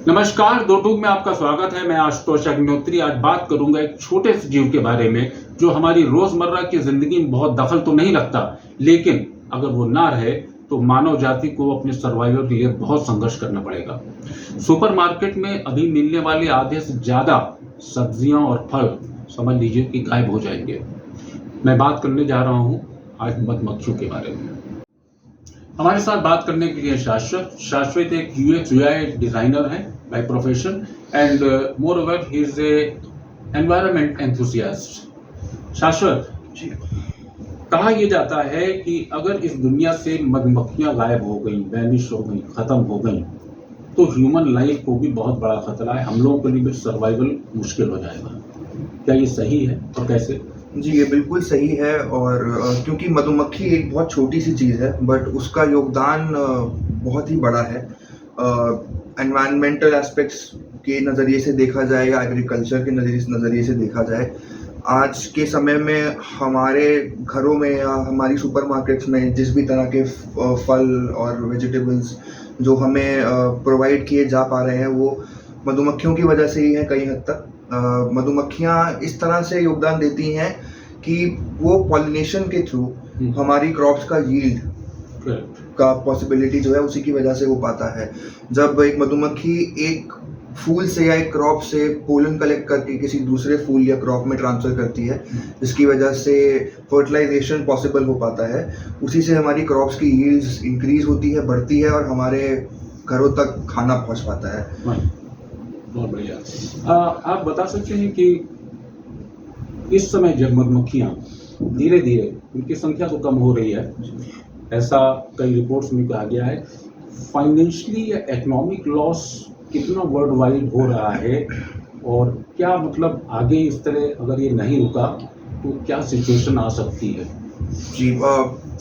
नमस्कार, दो टूक में आपका स्वागत है। मैं आशुतोष अग्निहोत्री आज बात करूंगा एक छोटे से जीव के बारे में जो हमारी रोजमर्रा की जिंदगी में बहुत दखल तो नहीं रखता, लेकिन अगर वो ना रहे तो मानव जाति को अपने सर्वाइवल के लिए बहुत संघर्ष करना पड़ेगा। सुपरमार्केट में अभी मिलने वाले आधे से ज्यादा सब्जियां और फल समझ लीजिए कि गायब हो जाएंगे। मैं बात करने जा रहा हूं आज मधुमक्खियों के बारे में। हमारे साथ बात करने के लिए शाश्वत एक यूएक्स यूआई डिजाइनर है by profession and more over he is a environment enthusiast. शाश्वत जी, कहा यह जाता है कि अगर इस दुनिया से मधुमक्खियां गायब हो गई, वैनिश हो गई, खत्म हो गई तो ह्यूमन लाइफ को भी बहुत बड़ा खतरा है। हम लोगों के लिए भी सर्वाइवल मुश्किल हो जाएगा। क्या ये सही है और कैसे? जी, ये बिल्कुल सही है। और क्योंकि मधुमक्खी एक बहुत छोटी सी चीज़ है बट उसका योगदान बहुत ही बड़ा है। एनवायरमेंटल एस्पेक्ट्स के नज़रिए से देखा जाए या एग्रीकल्चर के नज़रिए से देखा जाए, आज के समय में हमारे घरों में या हमारी सुपरमार्केट्स में जिस भी तरह के फल और वेजिटेबल्स जो हमें प्रोवाइड किए जा पा रहे हैं वो मधुमक्खियों की वजह से ही है। कई हद तक मधुमक्खियाँ इस तरह से योगदान देती हैं कि वो पॉलिनेशन के थ्रू हमारी क्रॉप्स का यील्ड का पॉसिबिलिटी जो है उसी की वजह से हो पाता है। जब एक मधुमक्खी एक फूल से या एक क्रॉप से पोलन कलेक्ट करके किसी दूसरे फूल या क्रॉप में ट्रांसफर करती है जिसकी वजह से फर्टिलाइजेशन पॉसिबल हो पाता है, उसी से हमारी क्रॉप्स की यील्ड्स इंक्रीज होती है, बढ़ती है और हमारे घरों तक खाना पहुंच पाता है। बहुत बढ़िया। आप बता सकते हैं कि इस समय जब मधुमक्खियां धीरे धीरे उनकी संख्या तो कम हो रही है, ऐसा कई रिपोर्ट्स में कहा गया है, फाइनेंशियली या इकोनॉमिक लॉस कितना वर्ल्ड वाइड हो रहा है और क्या मतलब आगे इस तरह अगर ये नहीं रुका तो क्या सिचुएशन आ सकती है? जी,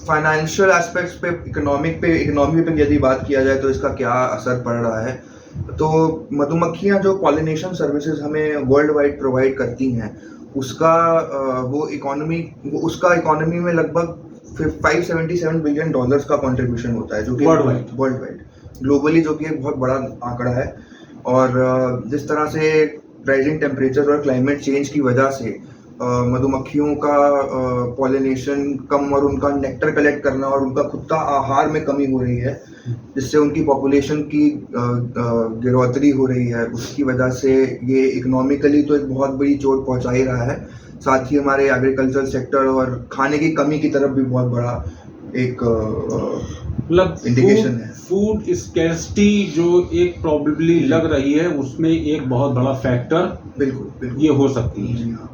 फाइनेंशियल एस्पेक्ट्स पे इकोनॉमी पे यदि बात किया जाए तो इसका क्या असर पड़ रहा है, तो मधुमक्खियाँ जो पॉलिनेशन सर्विसेज हमें वर्ल्ड वाइड प्रोवाइड करती हैं उसका उसका इकोनॉमी में लगभग $577 बिलियन का कंट्रीब्यूशन होता है, जो कि वर्ल्ड वाइड ग्लोबली जो कि एक बहुत बड़ा आंकड़ा है। और जिस तरह से राइजिंग टेम्परेचर और क्लाइमेट चेंज की वजह से मधुमक्खियों का पॉलिनेशन कम और उनका नेक्टर कलेक्ट करना और उनका खुद का आहार में कमी हो रही है, जिससे उनकी पॉपुलेशन की गिरौतरी हो रही है, उसकी वजह से ये इकोनॉमिकली तो एक बहुत बड़ी चोट पहुंचा ही रहा है। साथ ही हमारे एग्रीकल्चर सेक्टर और खाने की कमी की तरफ भी बहुत बड़ा एक इंडिकेशन है। फूड स्कैर्सिटी जो एक प्रॉब्लली लग रही है उसमें एक बहुत बड़ा फैक्टर बिल्कुल ये हो सकती है। जी हाँ।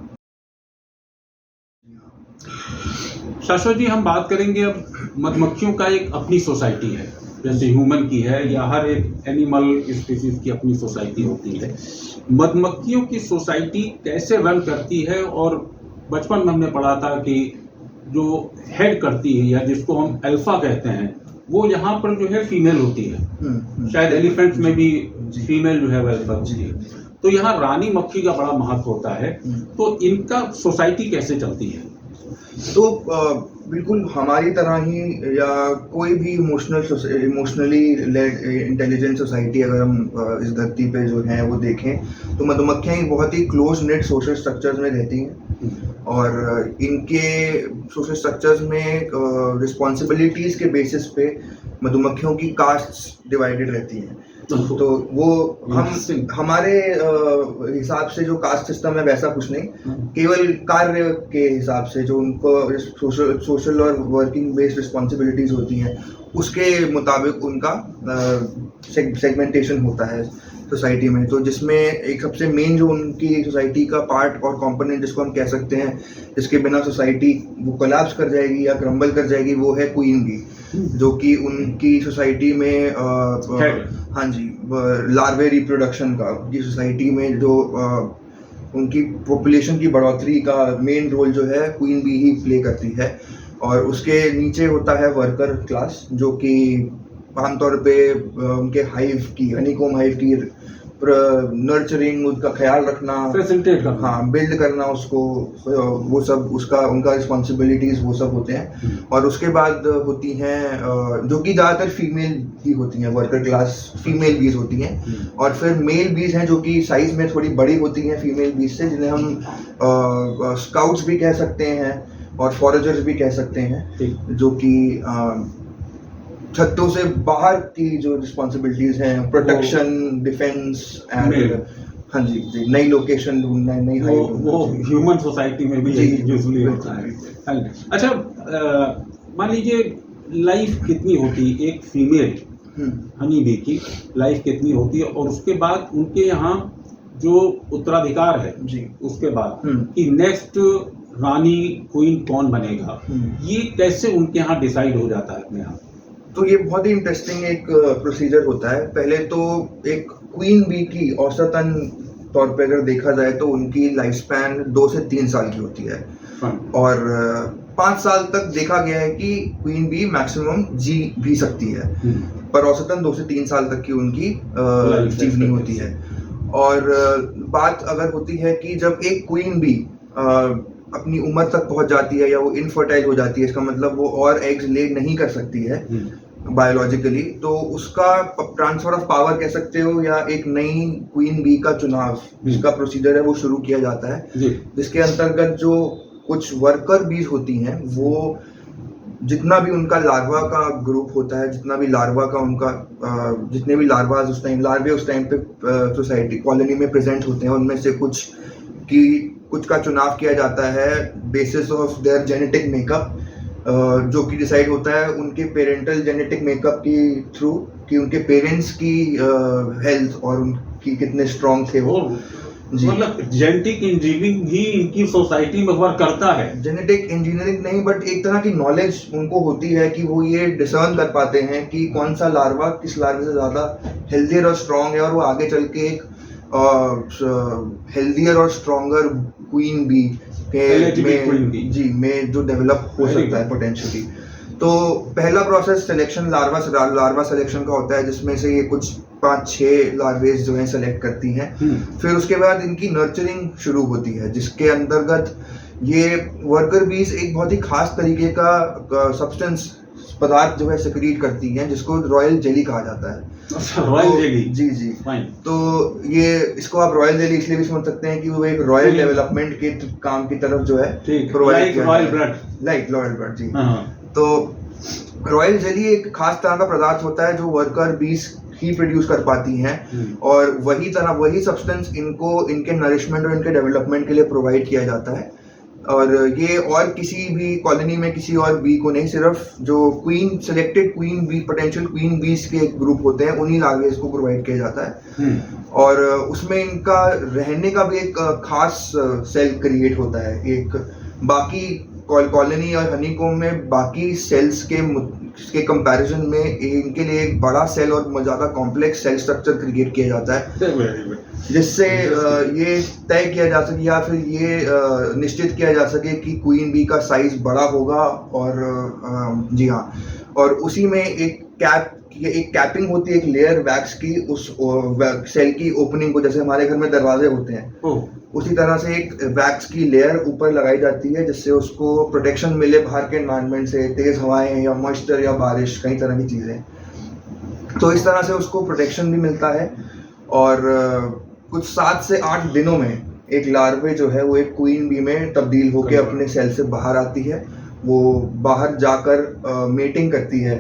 शाश्वत जी, हम बात करेंगे अब मधुमक्खियों का एक अपनी सोसाइटी है, जैसे ह्यूमन की है या हर एक एनिमल स्पीसीज की अपनी सोसाइटी होती है। मधुमक्खियों की सोसाइटी कैसे रन करती है? और बचपन में हमने पढ़ा था कि जो हेड करती है या जिसको हम अल्फा कहते हैं वो यहाँ पर जो है फीमेल होती है। शायद एलिफेंट्स में भी फीमेल जो है वो अल्फा होती है। तो यहाँ रानी मक्खी का बड़ा महत्व होता है। तो इनका सोसाइटी कैसे चलती है? तो बिल्कुल हमारी तरह ही या कोई भी इमोशनली इंटेलिजेंट सोसाइटी अगर हम इस धरती पे जो है वो देखें तो मधुमक्खियाँ एक बहुत ही क्लोज नेट सोशल स्ट्रक्चर्स में रहती हैं और इनके सोशल स्ट्रक्चर्स में रिस्पॉन्सिबिलिटीज़ के बेसिस पे मधुमक्खियों की कास्ट्स डिवाइडेड रहती हैं। तो वो हमारे हिसाब से जो कास्ट सिस्टम है वैसा कुछ नहीं, केवल कार्य के हिसाब से जो उनको सोशल और वर्किंग बेस्ड रिस्पॉन्सिबिलिटीज होती हैं उसके मुताबिक उनका सेगमेंटेशन होता है सोसाइटी में। तो जिसमें एक सबसे मेन जो उनकी सोसाइटी का पार्ट और कंपोनेंट जिसको हम कह सकते हैं, जिसके बिना सोसाइटी वो कोलैप्स कर जाएगी या क्रम्बल कर जाएगी, वो है क्वीन बी, जो कि उनकी सोसाइटी में हाँ जी लार्वे रिप्रोडक्शन का उनकी सोसाइटी में जो उनकी पॉपुलेशन की बढ़ोतरी का मेन रोल जो है क्वीन बी ही प्ले करती है। और उसके नीचे होता है वर्कर क्लास, जो कि आमतौर पे उनके हाइव की हनीकॉम्ब हाइव की नर्चरिंग, उसका ख्याल रखना, फैसिलिटेट करना। हाँ, बिल्ड करना उसको, वो सब उसका उनका रिस्पॉन्सिबिलिटीज वो सब होते हैं। और उसके बाद होती हैं जो कि ज़्यादातर फीमेल ही होती हैं, वर्कर क्लास फीमेल बीज होती हैं। और फिर मेल बीज हैं जो कि साइज में थोड़ी बड़ी होती हैं फीमेल बीज से, जिन्हें हम स्काउट्स भी कह सकते हैं और फॉरेजर्स भी कह सकते हैं, जो कि छत्तों से बाहर की जो रिस्पॉन्सिबिलिटीज हैं, प्रोटेक्शन, डिफेंस एंड, हाँ जी जी, नई लोकेशन ढूंढना, नई हाइट, वो ह्यूमन सोसाइटी में भी जी, यूजुअली होता है। अच्छा, मान लीजिए लाइफ कितनी होती है एक फीमेल हनी बी की, लाइफ कितनी होती है, और उसके बाद उनके यहाँ जो उत्तराधिकार है जी, उसके बाद कि नेक्स्ट रानी क्वीन कौन बनेगा, ये कैसे उनके यहाँ डिसाइड हो जाता है अपने यहाँ? तो ये बहुत ही इंटरेस्टिंग एक प्रोसीजर होता है। पहले तो एक क्वीन बी की औसतन तौर पे अगर देखा जाए तो उनकी लाइफ स्पैन 2 से 3 साल की होती है, और 5 साल तक देखा गया है कि क्वीन बी मैक्सिमम जी भी सकती है, पर औसतन 2 से 3 साल तक की उनकी जीवनी होती है। और बात अगर होती है कि जब एक क्वीन बी अपनी उम्र तक पहुंच जाती है या वो इनफर्टाइल हो जाती है, इसका मतलब वो और एग्स ले नहीं कर सकती है बायोलॉजिकली, तो उसका ट्रांसफर ऑफ पावर कह सकते हो, या एक नई क्वीन बी का चुनाव, जिसका प्रोसीजर है वो शुरू किया जाता है, जिसके अंतर्गत जो कुछ वर्कर बीज होती हैं, वो जितना भी उनका लार्वा का ग्रुप होता है, जितना भी लार्वा का उनका जितने भी लार्वाज उस टाइम पे सोसाइटी कॉलोनी में प्रेजेंट होते हैं, उनमें से कुछ का चुनाव किया जाता है basis of their genetic makeup, जो कि डिसाइड होता है उनके पेरेंटल जेनेटिक मेकअप की थ्रू, कि उनके पेरेंट्स की हेल्थ और उनकी कितने स्ट्रॉन्ग थे वो। मतलब जेनेटिक इंजीनियरिंग भी इनकी सोसाइटी में वर्क करता है। जेनेटिक इंजीनियरिंग नहीं, बट एक तरह की नॉलेज उनको होती है कि वो ये डिसर्न कर पाते हैं कि कौन सा लार्वा किस लार्वे से ज़्यादा हेल्दियर और स्ट्रॉन्ग है, और वो आगे चल के एक हेल्दियर और स्ट्रॉन्गर क्वीन बी में जो डेवलप हो सकता है पोटेंशियली। तो पहला प्रोसेस सिलेक्शन लार्वा सिलेक्शन का होता है, जिसमें से ये कुछ 5-6 लार्वेज जो हैं सेलेक्ट करती हैं। फिर उसके बाद इनकी नर्चरिंग शुरू होती है, जिसके अंतर्गत ये वर्कर बीज एक बहुत ही खास तरीके का सब्सटेंस पदार्थ जो है सिक्रीट करती हैं, जिसको रॉयल जेली कहा जाता है। अच्छा, रॉयल जेली। जी जी, तो ये इसको आप रॉयल जेली इसलिए भी समझ सकते हैं कि वो एक रॉयल डेवलपमेंट के काम की तरफ जो है प्रोवाइड लाइक रॉयल ब्लड जी। तो रॉयल जेली एक खास तरह का पदार्थ होता है जो वर्कर बीज ही प्रोड्यूस कर पाती हैं, और वही सब्सटेंस इनको इनके नरिशमेंट और इनके डेवलपमेंट के लिए प्रोवाइड किया जाता है। और ये और किसी भी कॉलोनी में किसी और बी को नहीं, सिर्फ जो selected queen bee, potential queen bees के ग्रुप होते हैं, उन्हीं लार्वेज को प्रोवाइड किया जाता है। और उसमें इनका रहने का भी एक खास सेल क्रिएट होता है। एक बाकी कॉलोनी और हनीकॉम्ब में बाकी सेल्स के कंपैरिजन में इनके लिए एक बड़ा सेल और ज़्यादा कॉम्प्लेक्स सेल स्ट्रक्चर क्रिएट किया जाता है, जिससे ये तय किया जा सके या फिर ये निश्चित किया जा सके कि क्वीन बी का साइज बड़ा होगा। और जी हाँ, और उसी में एक कैपिंग होती है, एक लेयर वैक्स की, उस सेल की ओपनिंग को, जैसे हमारे घर में दरवाजे होते हैं, उसी तरह से एक वैक्स की लेयर ऊपर लगाई जाती है, जिससे उसको प्रोटेक्शन मिले बाहर के एनवायरनमेंट से, तेज हवाएं या मॉइस्चर या बारिश, कई तरह की चीज़ें। तो इस तरह से उसको प्रोटेक्शन भी मिलता है। और कुछ 7 से 8 दिनों में एक लार्वे जो है वो एक क्वीन बी में तब्दील होकर अपने सेल से बाहर आती है। वो बाहर जाकर मेटिंग करती है,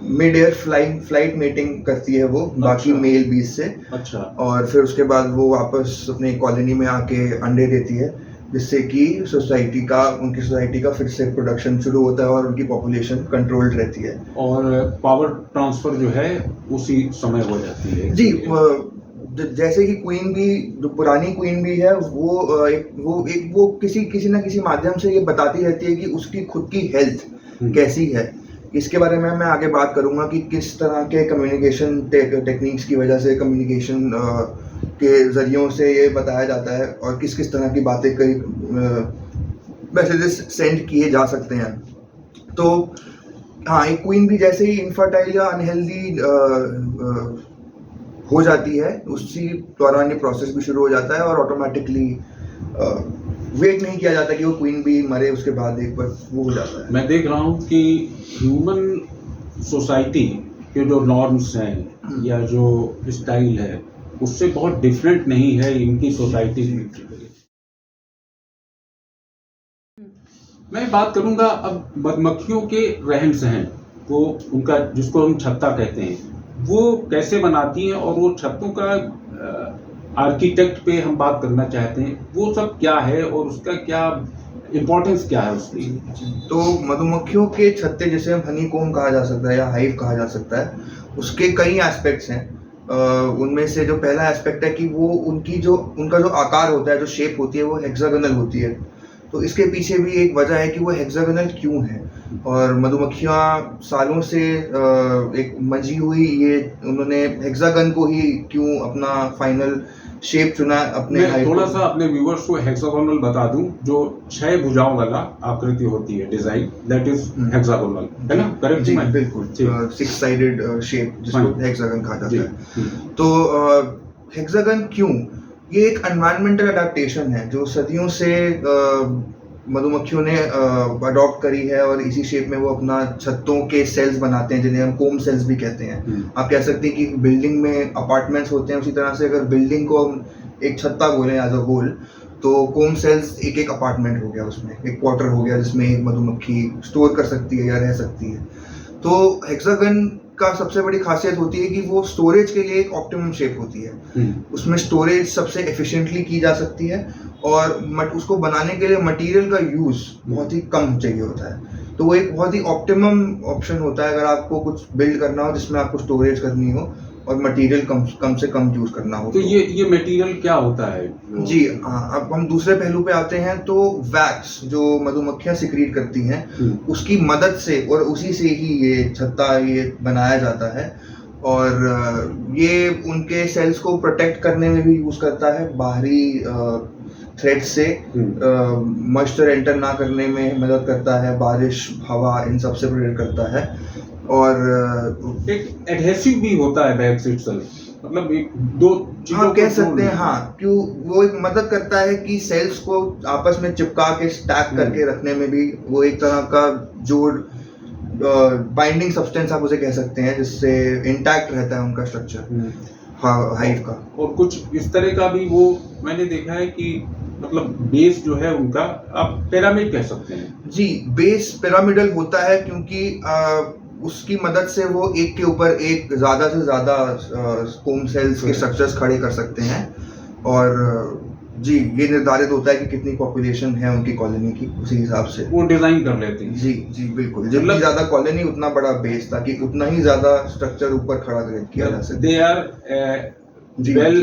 मिड एयर फ्लाइट मेटिंग करती है वो बाकी मेल बीज से। अच्छा। और फिर उसके बाद वो वापस अपने कॉलोनी में आके अंडे देती है, जिससे कि उनकी सोसाइटी का फिर से प्रोडक्शन शुरू होता है और उनकी पॉपुलेशन कंट्रोल्ड रहती है। और पावर ट्रांसफर जो है उसी समय हो जाती है जी। जैसे कि क्वीन बी, जो पुरानी क्वीन बी है, वो किसी ना किसी माध्यम से ये बताती रहती है कि उसकी खुद की हेल्थ कैसी है। इसके बारे में मैं आगे बात करूंगा कि किस तरह के कम्युनिकेशन टेक्निक्स की वजह से, कम्युनिकेशन के जरियों से ये बताया जाता है, और किस किस तरह की बातें मैसेजेस सेंड किए जा सकते हैं। तो हाँ, एक क्वीन भी जैसे ही इनफर्टाइल या अनहेल्दी हो जाती है, उसी दौरान ये प्रोसेस भी शुरू हो जाता है और ऑटोमेटिकली वेट नहीं किया जाता कि वो क्वीन भी मरे उसके बाद एक बार वो हो जाता है। मैं देख रहा हूँ कि ह्यूमन सोसाइटी के जो नॉर्म्स हैं या जो स्टाइल है उससे बहुत डिफरेंट नहीं है इनकी सोसाइटी की। मैं बात करूंगा अब मधुमक्खियों के रहन सहन, वो उनका जिसको हम छत्ता कहते हैं, वो कैसे बनाती हैं और वो छत्तों का आर्किटेक्ट पे हम बात करना चाहते हैं, वो सब क्या है और उसका क्या इम्पोर्टेंस क्या है उसकी। तो मधुमक्खियों के छत्ते जिसे हम हनी कोम कहा जा सकता है या हाइव कहा जा सकता है, उसके कई एस्पेक्ट्स हैं। उनमें से जो पहला एस्पेक्ट है कि वो उनका जो आकार होता है, जो शेप होती है, वो हेक्सागोनल होती है। तो इसके पीछे भी एक वजह है कि वो हेक्सागोनल क्यों है, और मधुमक्खियाँ सालों से एक मंजी हुई ये उन्होंने हेक्सागन को ही क्यों अपना फाइनल शेप चुना अपने। मैं थोड़ा सा अपने व्यूअर्स को हेक्सागोनल बता दूं, जो 6 भुजाओं वाला आकृति होती है डिजाइन, दैट इज हेक्सागोनल, है ना? करेक्ट जी बिल्कुल, 6 साइडेड शेप जिसको हेक्सागन कहा जाता है। तो हेक्सागन क्यों? ये एक एनवायरमेंटल अडेप्टेशन है जो सदियों से मधुमक्खियों ने अडॉप्ट करी है, और इसी शेप में वो अपना छत्तों के सेल्स बनाते हैं जिन्हें हम कोम सेल्स भी कहते हैं। आप कह सकते हैं कि बिल्डिंग में अपार्टमेंट्स होते हैं, उसी तरह से अगर बिल्डिंग को हम एक छत्ता बोले एज अ होल, तो कोम सेल्स एक एक अपार्टमेंट हो गया, उसमें एक क्वार्टर हो गया जिसमें एक मधुमक्खी स्टोर कर सकती है या रह सकती है। तो हेक्सागन का सबसे बड़ी खासियत होती है कि वो स्टोरेज के लिए एक ऑप्टिमम शेप होती है। उसमें स्टोरेज सबसे एफिशिएंटली की जा सकती है, और उसको बनाने के लिए मटेरियल का यूज बहुत ही कम चाहिए होता है। तो वो एक बहुत ही ऑप्टिमम ऑप्शन होता है अगर आपको कुछ बिल्ड करना हो जिसमें आपको स्टोरेज करनी हो और मटेरियल कम से कम यूज करना हो। तो ये मटेरियल क्या होता है? जी हाँ, अब हम दूसरे पहलू पे आते हैं। तो वैक्स जो मधुमक्खियां सिक्रीट करती हैं, उसकी मदद से और उसी से ही ये छत्ता ये बनाया जाता है, और ये उनके सेल्स को प्रोटेक्ट करने में भी यूज करता है, बाहरी थ्रेट से मॉइस्चर एंटर ना करने में मदद करता है, बारिश हवा इन सब से प्रोटेक्ट करता है। और एक एडहेसिव भी होता है वैक्स इटसेल्फ, मतलब एक दो चीजों हाँ कह सकते हैं, हाँ, क्यों वो एक मदद करता है कि सेल्स को आपस में चिपका के स्टैक करके रखने में भी वो एक तरह का जोड़ बाइंडिंग सब्सटेंस आप उसे कह सकते हैं, जिससे इंटैक्ट रहता है उनका स्ट्रक्चर हाइव का। और कुछ इस तरह का भी वो मैंने देखा है कि मतलब बेस जो है उनका आप पिरामिड कह सकते हैं। जी, बेस पिरामिडल होता है क्योंकि उसकी मदद से वो एक के ऊपर एक ज्यादा से ज्यादा कोम सेल्स के स्ट्रक्चर्स खड़े कर सकते हैं, और जी ये निर्धारित होता है कि कितनी पॉपुलेशन है उनकी कॉलोनी की, उसी हिसाब से वो डिजाइन कर लेते हैं। जी जी बिल्कुल, जितनी ज्यादा कॉलोनी उतना बड़ा बेस, ताकि उतना ही ज्यादा स्ट्रक्चर ऊपर खड़ा किया जा सके। They are well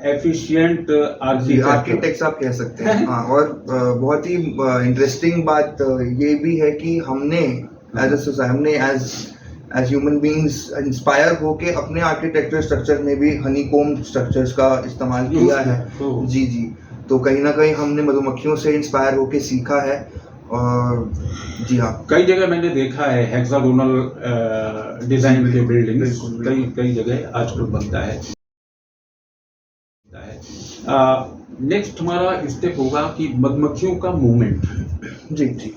efficient architects आप कह सकते हैं। हाँ, और बहुत ही इंटरेस्टिंग बात ये भी है कि हमने एज ह्यूमन बीइंग्स इंस्पायर होके अपने आर्किटेक्चर स्ट्रक्चर में भी हनीकॉम स्ट्रक्चर्स का इस्तेमाल किया है। जी जी, तो कहीं ना कहीं हमने मधुमक्खियों से इंस्पायर होके सीखा है। और जी हाँ, कई जगह मैंने देखा है हेक्सागोनल डिजाइन के बिल्डिंग्स, कई जगह आजकल बनता है। नेक्स्ट हमारा स्टेप होगा कि मधुमक्खियों का मूवमेंट। जी जी,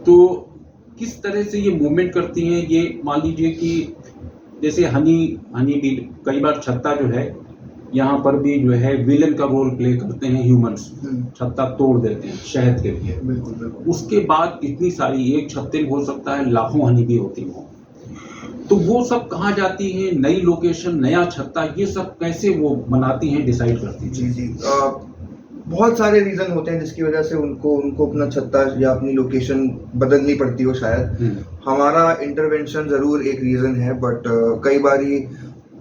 तो किस तरह से ये मूवमेंट करती हैं? ये मान लीजिए कि जैसे हनी बी, कई बार छत्ता जो है यहाँ पर भी जो है विलन का रोल प्ले करते हैं ह्यूमंस, छत्ता तोड़ देते हैं शहद के लिए। बिल्कुल बिल्कुल। उसके बाद इतनी सारी, एक छत्ते में हो सकता है लाखों हनी बी होती हो, तो वो सब कहाँ जाती हैं? नई लोकेशन, नया छत्ता, ये सब कैसे वो बनाती हैं, डिसाइड करती हैं? जी जी, बहुत सारे रीजन होते हैं जिसकी वजह से उनको अपना छत्ता या अपनी लोकेशन बदलनी पड़ती हो शायद। हमारा इंटरवेंशन जरूर एक रीजन है, बट कई बारी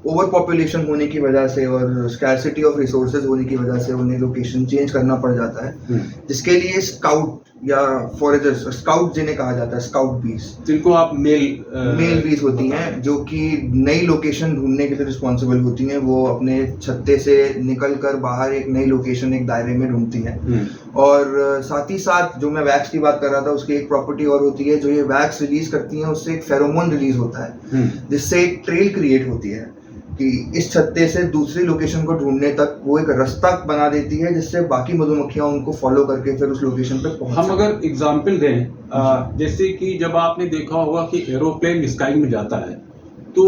ओवर पॉपुलेशन होने की वजह से और स्कैर्सिटी ऑफ रिसोर्सेज होने की वजह से उन्हें लोकेशन चेंज करना पड़ जाता है, जिसके लिए स्काउट या फॉरेजर्स, स्काउट जिन्हें कहा जाता है, स्काउट बीज, जिनको आप मेल बीज होती हैं, जो कि नई लोकेशन ढूंढने के लिए रिस्पॉन्सिबल होती हैं। वो अपने छत्ते से निकल कर बाहर एक नई लोकेशन एक दायरे में ढूंढती हैं। और साथ ही साथ जो मैं वैक्स की बात कर रहा था, उसकी एक प्रॉपर्टी और होती है, जो ये वैक्स रिलीज करती हैं उससे एक फेरोमोन रिलीज होता है, जिससे एक ट्रेल क्रिएट होती है। कि इस छत्ते से दूसरी लोकेशन को ढूंढने तक वो एक रास्ता बना देती है, जिससे बाकी मधुमक्खियां उनको फॉलो करके फिर उस लोकेशन पे पहुंच हम सकें। अगर एग्जाम्पल दें, जैसे कि जब आपने देखा होगा कि एरोप्लेन स्काई में जाता है तो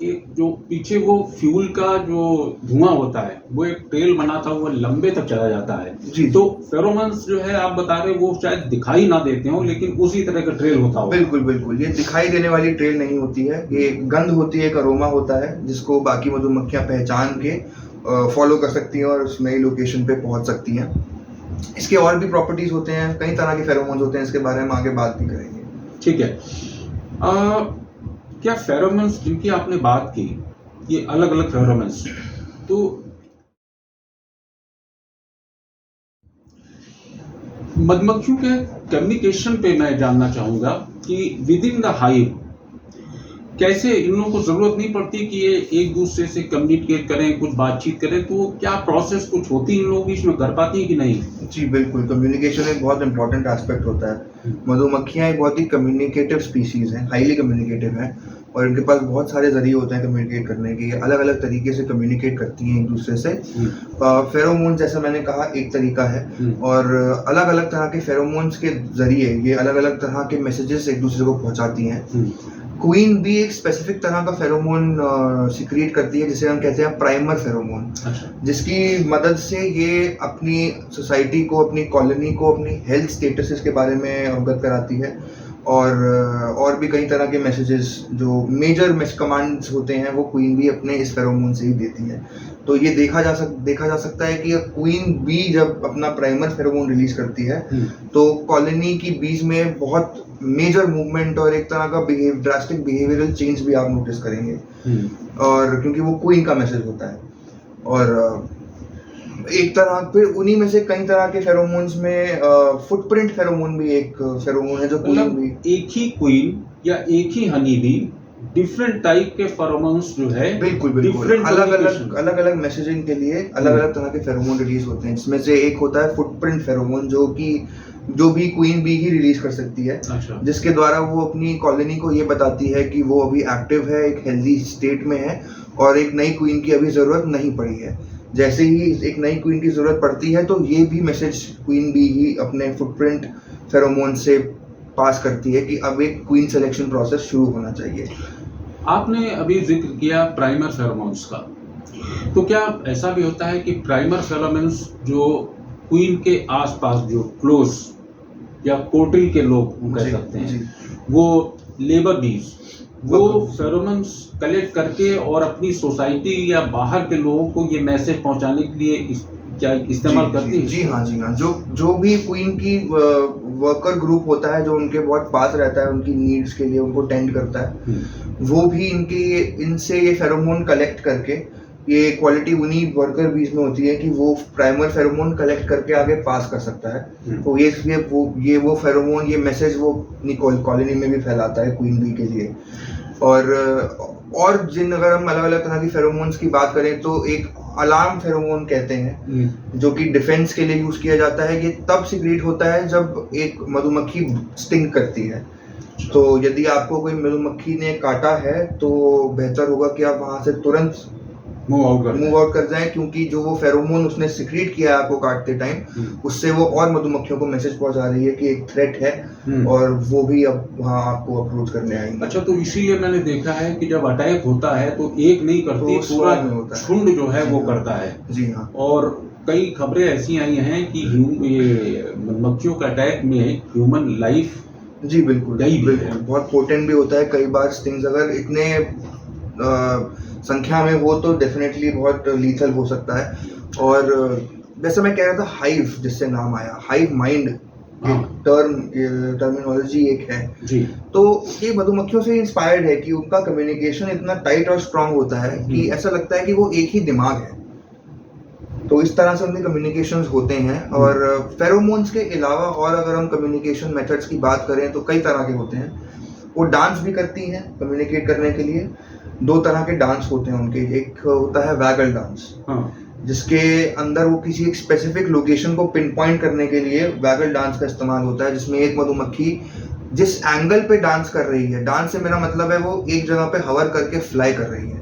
एक जो पीछे वो फ्यूल का जो धुआं होता है वो एक ट्रेल बनाता हुआ लंबे तक चला जाता है। जी। तो फेरोमोन्स जो है आप बता रहे वो शायद दिखाई ना देते हो, लेकिन उसी तरह का ट्रेल होता होगा। बिल्कुल बिल्कुल, ये दिखाई देने वाली ट्रेल नहीं होती है, ये एक गंध होती है, एक अरोमा होता है जिसको बाकी मधुमक्खियां पहचान के फॉलो कर सकती हैं और उस नई लोकेशन पे पहुंच सकती हैं। इसके और भी प्रॉपर्टीज होते हैं, कई तरह के फेरोमोन्स होते हैं, इसके बारे में आगे बात भी करेंगे। ठीक है। क्या फेरोमोन्स जिनकी आपने बात की, ये अलग अलग फेरोमोन्स, तो मधुमक्खियों के कम्युनिकेशन पे मैं जानना चाहूंगा कि विद इन द हाइव कैसे इन लोगों को जरूरत नहीं पड़ती कि ये एक दूसरे से कम्युनिकेट करें, कुछ बातचीत करें, तो क्या प्रोसेस कुछ होती इन लोगों की इसमें कर पाती है कि नहीं? जी बिल्कुल, कम्युनिकेशन एक बहुत इंपॉर्टेंट एस्पेक्ट होता है। मधुमक्खियां एक बहुत ही कम्युनिकेटिव स्पीसीज हैं, हाईली कम्युनिकेटिव हैं, और इनके पास बहुत सारे जरिए होते हैं कम्युनिकेट करने के। अलग अलग तरीके से कम्युनिकेट करती हैं एक दूसरे से। फेरोमोन जैसा मैंने कहा एक तरीका है, और अलग अलग तरह के फेरोमोन्स के जरिए ये अलग अलग तरह के मैसेजेस एक दूसरे को पहुंचाती हैं। क्वीन भी एक स्पेसिफिक तरह का फेरोमोन सिक्रिएट करती है जिसे हम कहते हैं प्राइमर फेरोमोन, जिसकी मदद से ये अपनी सोसाइटी को, अपनी कॉलोनी को, अपनी हेल्थ स्टेटस के बारे में अवगत कराती है, और भी कई तरह के मैसेजेस जो मेजर कमांड्स होते हैं वो क्वीन बी अपने इस फेरोमोन से ही देती है। तो ये देखा जा सकता है कि क्वीन बी जब अपना प्राइमर फेरोमोन रिलीज करती है तो कॉलोनी की बीज में बहुत मेजर मूवमेंट और एक तरह का ड्रास्टिक बिहेवियरल चेंज भी आप नोटिस करेंगे, और क्योंकि वो क्वीन का मैसेज होता है। और एक तरह फिर उन्हीं में से कई तरह के फेरोमोन्स में फुटप्रिंट फेरोमोन भी एक फेरोमोन है जो क्वीन भी, एक ही क्वीन या एक ही हनी बी डिफरेंट टाइप के फेरोमोन्स जो है, बिल्कुल अलग अलग मैसेजिंग के लिए अलग अलग तरह के फेरोमोन रिलीज होते हैं, जिसमें से एक होता है फुटप्रिंट फेरोमोन जो भी क्वीन बी ही रिलीज कर सकती है। जिसके द्वारा वो अपनी कॉलोनी को ये बताती है कि वो अभी एक्टिव है, एक हेल्दी स्टेट में है, और एक नई क्वीन की अभी जरूरत नहीं पड़ी है। जैसे ही एक नई क्वीन की जरूरत पड़ती है तो ये भी मैसेज क्वीन बी ही अपने फुटप्रिंट फेरोमोन से पास करती है कि अब एक क्वीन सिलेक्शन प्रोसेस शुरू होना चाहिए। आपने अभी जिक्र किया प्राइमर फेरोमोन्स का, तो क्या ऐसा भी होता है कि प्राइमर फेरोमोन्स जो क्वीन के आसपास जो क्लोज या कोटरी के लोग कह सकते हैं, वो लेबर बीज वो फेरोमोन्स कलेक्ट करके और अपनी सोसाइटी या बाहर के लोगों को ये मैसेज पहुंचाने के लिए क्या इस्तेमाल करती है? जी हाँ। जो भी क्वीन की वर्कर ग्रुप होता है जो उनके बहुत पास रहता है, उनकी नीड्स के लिए उनको टेंड करता है, वो भी इनसे ये फेरोमोन कलेक्ट करके, ये क्वालिटी उन्हीं वर्कर बीज में होती है कि वो प्राइमर फेरोमोन कलेक्ट करके आगे पास कर सकता है। तो वो फेरोमोन, ये मैसेज वो अपनी कॉलोनी में भी फैलाता है क्वीन बी के लिए। और अगर हम अलग अलग तरह की फेरोमोन्स की बात करें तो एक अलार्म फेरोमोन कहते हैं, जो कि डिफेंस के लिए यूज किया जाता है। ये तब सिक्रीट होता है जब एक मधुमक्खी स्टिंग करती है। तो यदि आपको कोई मधुमक्खी ने काटा है तो बेहतर होगा कि आप वहां से तुरंत मूव आउट कर जाएं, क्योंकि जो वो फेरोमोन उसने सिक्रीट किया है आपको काटते टाइम, उससे वो और मधुमक्खियों को मैसेज पहुंचा रही है कि एक थ्रेट है, और वो भी अब वहां आपको अप्रोच करने आएंगे। अच्छा, तो इसीलिए मैंने देखा है कि जब अटैक होता है तो एक नहीं करती, तो पूरा झुंड जो है वो करता है। जी हाँ। और कई खबरें ऐसी आई हैं कि मधुमक्खियों का अटैक में ह्यूमन लाइफ जी बिल्कुल बहुत पोटेंट भी होता है। कई बार स्टिंग्स अगर इतने संख्या में हो तो डेफिनेटली बहुत लीथल हो सकता है। और जैसे मैं कह रहा था, हाइव जिससे नाम आया, हाइव माइंड टर्मिनोलॉजी एक है जी। तो ये मधुमक्खियों से इंस्पायर्ड है कि उनका कम्युनिकेशन इतना टाइट और स्ट्रांग होता है कि ऐसा लगता है कि वो एक ही दिमाग है। तो इस तरह से उनके कम्युनिकेशंस होते हैं। और फेरोमोन्स के अलावा और अगर हम कम्युनिकेशन मेथड्स की बात करें तो कई तरह के होते हैं। वो डांस भी करती हैं कम्युनिकेट करने के लिए। दो तरह के डांस होते हैं उनके। एक होता है वैगल डांस, जिसके अंदर वो किसी एक स्पेसिफिक लोकेशन को पिन पॉइंट करने के लिए वैगल डांस का इस्तेमाल होता है, जिसमें एक मधुमक्खी जिस एंगल पे डांस कर रही है, डांस से मेरा मतलब है वो एक जगह पे हवर करके फ्लाई कर रही है,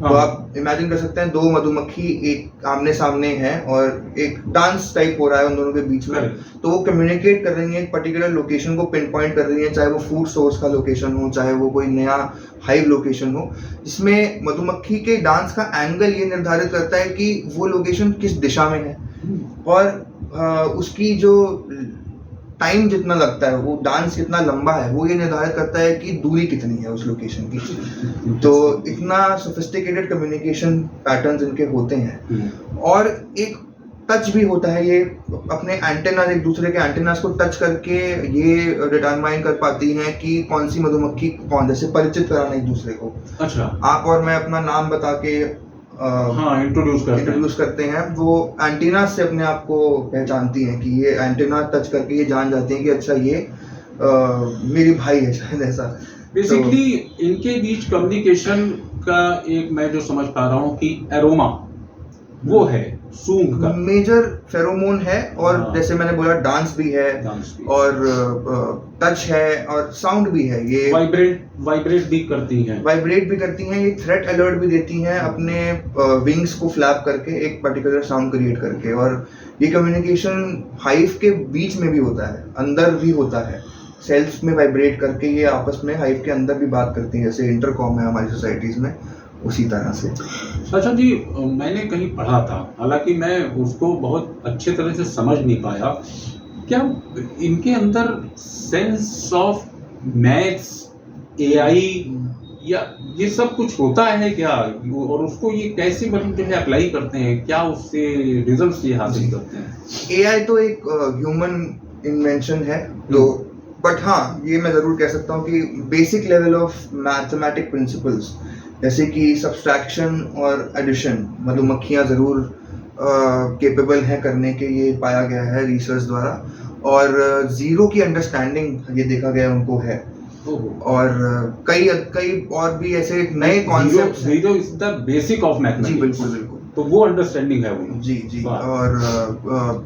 तो आप इमेजिन कर सकते हैं 2 मधुमक्खी एक आमने सामने हैं और एक डांस टाइप हो रहा है उन दोनों के बीच में, तो वो कम्युनिकेट कर रही हैं, एक पर्टिकुलर लोकेशन को पिन पॉइंट कर रही हैं, चाहे वो फूड सोर्स का लोकेशन हो, चाहे वो कोई नया हाइव लोकेशन हो, जिसमें मधुमक्खी के डांस का एंगल ये निर्धारित करता है कि वो लोकेशन किस दिशा में है, और उसकी जो टाइम जितना लगता है, वो डांस कितना लंबा है, वो ये निर्धारित करता है कि दूरी कितनी है उस लोकेशन की। तो इतना सोफिस्टिकेटेड कम्युनिकेशन पैटर्न्स इनके होते हैं। और एक टच भी होता है, ये अपने एंटेना, एक दूसरे के एंटेनास को टच करके ये डिटरमाइन कर पाती हैं कि कौन सी मधुमक्खी कौन, जैसे परिचित कराना एक दूसरे को। अच्छा, आप और मैं अपना नाम बता के इंट्रोड्यूस करते हैं, वो एंटीना से अपने आप को पहचानती हैं कि ये एंटीना टच करके ये जान जाती हैं कि अच्छा ये मेरी भाई है, शायद ऐसा। बेसिकली इनके बीच कम्युनिकेशन का एक मैं जो समझ पा रहा हूँ कि एरोमा वो है, सूंघ का मेजर फेरोमोन है, और जैसे मैंने बोला डांस भी है, और टच है, और साउंड भी है। ये वाइब्रेट भी करती हैं, ये थ्रेट अलर्ट भी देती हैं अपने विंग्स को फ्लैप करके, एक पर्टिकुलर साउंड क्रिएट करके। और ये कम्युनिकेशन हाइव के बीच में भी होता है, अंदर भी होता है, सेल्स में वाइब्रेट करके ये आपस में हाइव के अंदर भी बात करती हैं, जैसे इंटरकॉम है हमारी सोसाइटीज में, उसी तरह से। अच्छा जी, मैंने कहीं पढ़ा था, हालांकि मैं उसको बहुत अच्छे तरह से समझ नहीं पाया, क्या इनके अंदर सेंस ऑफ मैथ्स, एआई या ये सब कुछ होता है क्या, और उसको ये कैसे मतलब जो है अप्लाई करते हैं, क्या उससे रिजल्ट्स ये हासिल करते हैं? एआई तो एक ह्यूमन इन्वेंशन है, तो बट हाँ, ये मैं जरूर कह सकता हूँ कि basic level of mathematic principles, जैसे कि सब्सट्रैक्शन और एडिशन, मधुमक्खियाँ ज़रूर केपेबल हैं करने के, ये पाया गया है रिसर्च द्वारा। और ज़ीरो की अंडरस्टैंडिंग ये देखा गया उनको है, और कई और भी ऐसे नए concept. Zero is the basic of mathematics. जी बिल्कुल, तो वो अंडरस्टैंडिंग है वो। जी।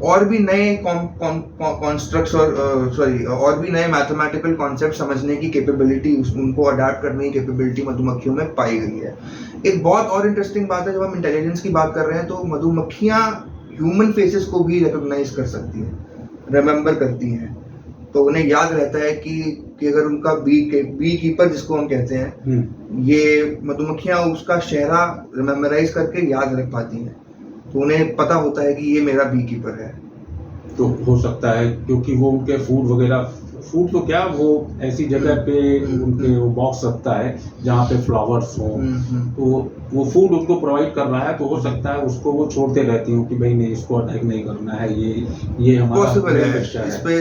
और भी नए कॉन्स्ट्रक्ट्स और भी नए मैथमेटिकल कॉन्सेप्ट समझने की कैपेबिलिटी, उनको अडैप्ट करने की कैपेबिलिटी मधुमक्खियों में पाई गई है। एक बहुत और इंटरेस्टिंग बात है, जब हम इंटेलिजेंस की बात कर रहे हैं, तो मधुमक्खियाँ ह्यूमन फेसेस को भी रिकॉग्नाइज कर सकती हैं, रिमेम्बर करती हैं, तो उन्हें याद रहता है कि अगर उनका बी कीपर जिसको हम कहते हैं, ये मधुमक्खियाँ उसका चेहरा मेमोराइज करके याद रख पाती हैं, तो उन्हें पता होता है कि ये मेरा बी कीपर है। तो हो सकता है क्योंकि वो उनके फूड तो क्या, वो ऐसी जगह पे उनके वो बॉक्स रखता है जहाँ पे फ्लावर्स हो, तो वो फूड उनको प्रोवाइड कर रहा है, तो हो सकता है उसको वो छोड़ते रहती हूँ कि भाई नहीं, इसको अटैक नहीं करना है, ये हमारा पॉसिबल है। इस पे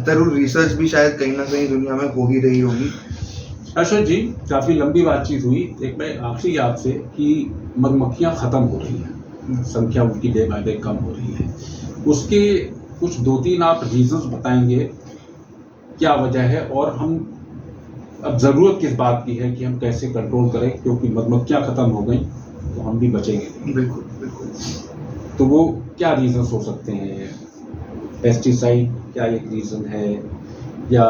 जरूर रिसर्च भी शायद कहीं ना कहीं दुनिया में हो ही रही होगी। अशोक जी, काफ़ी लंबी बातचीत हुई। एक मैं आखिरी आपसे कि मधुमक्खियाँ ख़त्म हो रही हैं, संख्या उनकी डे बाय डे कम हो रही है, उसके कुछ 2-3 आप रीजंस बताएंगे, क्या वजह है, और हम अब ज़रूरत किस बात की है कि हम कैसे कंट्रोल करें, क्योंकि मधुमक्खियाँ ख़त्म हो गई तो हम भी बचेंगे। बिल्कुल। तो वो क्या रीजंस हो सकते हैं? पेस्टिसाइड क्या एक रीज़न है, या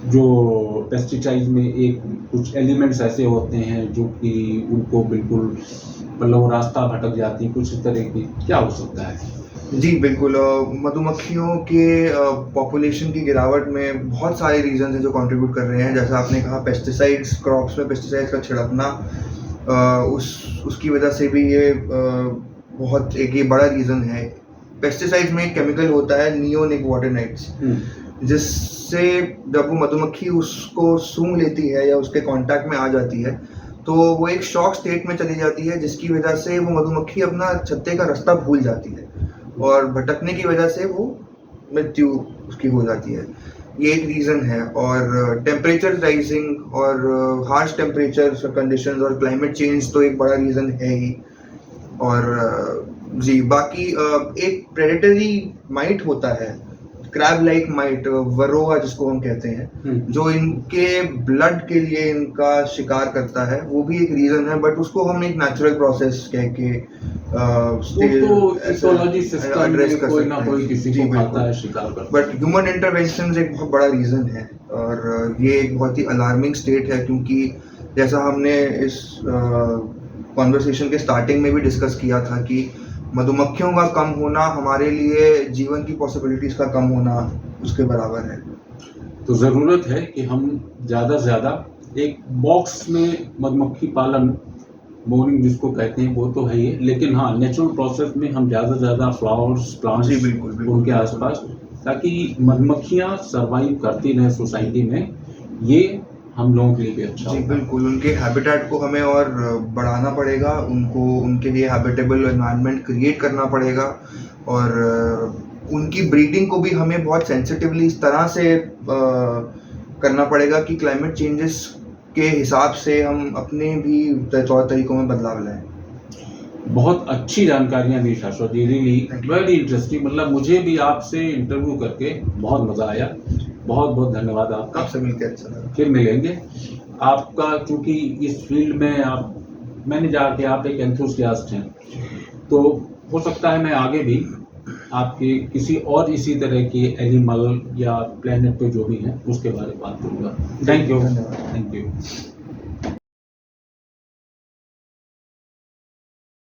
जो पेस्टिसाइड में एक कुछ एलिमेंट्स ऐसे होते हैं जो कि उनको बिल्कुल मतलब रास्ता भटक जाती है, कुछ इस तरह की, क्या हो सकता है? जी बिल्कुल, मधुमक्खियों के पॉपुलेशन की गिरावट में बहुत सारे रीजन हैं जो कंट्रीब्यूट कर रहे हैं। जैसा आपने कहा, पेस्टिसाइड्स, क्रॉप्स में पेस्टिसाइड्स का छिड़कना, उसकी वजह से भी ये बहुत एक ये बड़ा रीज़न है। पेस्टिसाइड्स में एक केमिकल होता है नियोनिकोटिनाइड्स, जिससे जब वो मधुमक्खी उसको सूंघ लेती है या उसके कांटेक्ट में आ जाती है, तो वो एक शॉक स्टेट में चली जाती है, जिसकी वजह से वो मधुमक्खी अपना छत्ते का रास्ता भूल जाती है और भटकने की वजह से वो मृत्यु उसकी हो जाती है। ये एक रीज़न है। और टेम्परेचर राइजिंग और हार्श टेम्परेचर कंडीशंस और क्लाइमेट चेंज तो एक बड़ा रीज़न है ही। और जी बाकी एक प्रेडेटरी माइट होता है, क्रैब लाइक माइट, वरोआ जिसको हम कहते हैं, जो इनके ब्लड के लिए इनका शिकार करता है, वो भी एक रीज़न है। बट उसको हम एक नेचुरल प्रोसेस कह के इकोलॉजी सिस्टम में कोई ना कोई किसी को खाता है, शिकार करता है। बट ह्यूमन इंटरवेंशन एक बहुत बड़ा रीज़न है, और ये एक बहुत ही अलार्मिंग स्टेट है, क्योंकि जैसा हमने इस कॉन्वर्सेशन के स्टार्टिंग में भी डिस्कस किया था कि मधुमक्खियों का कम होना हमारे लिए जीवन की पॉसिबिलिटीज का कम होना उसके बराबर है। तो ज़रूरत है कि हम ज़्यादा से ज़्यादा एक बॉक्स में मधुमक्खी पालन, मोनिंग जिसको कहते हैं, वो तो है ही, लेकिन हाँ नेचुरल प्रोसेस में हम ज़्यादा से ज़्यादा फ्लावर्स, प्लांट्स जी बिल्कुल बिल्कुल उनके आसपास, ताकि मधुमक्खियाँ सरवाइव करती रहें सोसाइटी में, ये हम लोगों के लिए भी अच्छा जी होगा। बिल्कुल, उनके हैबिटेट को हमें और बढ़ाना पड़ेगा, उनको उनके लिए हैबिटेबल एनवायरनमेंट क्रिएट करना पड़ेगा और उनकी ब्रीडिंग को भी हमें बहुत सेंसिटिवली इस तरह से करना पड़ेगा कि क्लाइमेट चेंजेस के हिसाब से हम अपने भी तौर तरीकों में बदलाव लाएं। बहुत अच्छी जानकारियां दी Shashwat ji, really Thank you. Very interesting. मतलब मुझे भी आपसे इंटरव्यू करके बहुत मज़ा आया। बहुत बहुत धन्यवाद आपका। आपसे मिलकर अच्छा लगा। फिर मिलेंगे। आपका क्योंकि इस फील्ड में मैंने जान कि आप एक एंथुसियास्ट हैं, तो हो सकता है मैं आगे भी आपके किसी और इसी तरह की एनिमल या प्लेनेट पे जो भी हैं उसके बारे में बात करूँगा। Thank you. धन्यवाद। Thank you.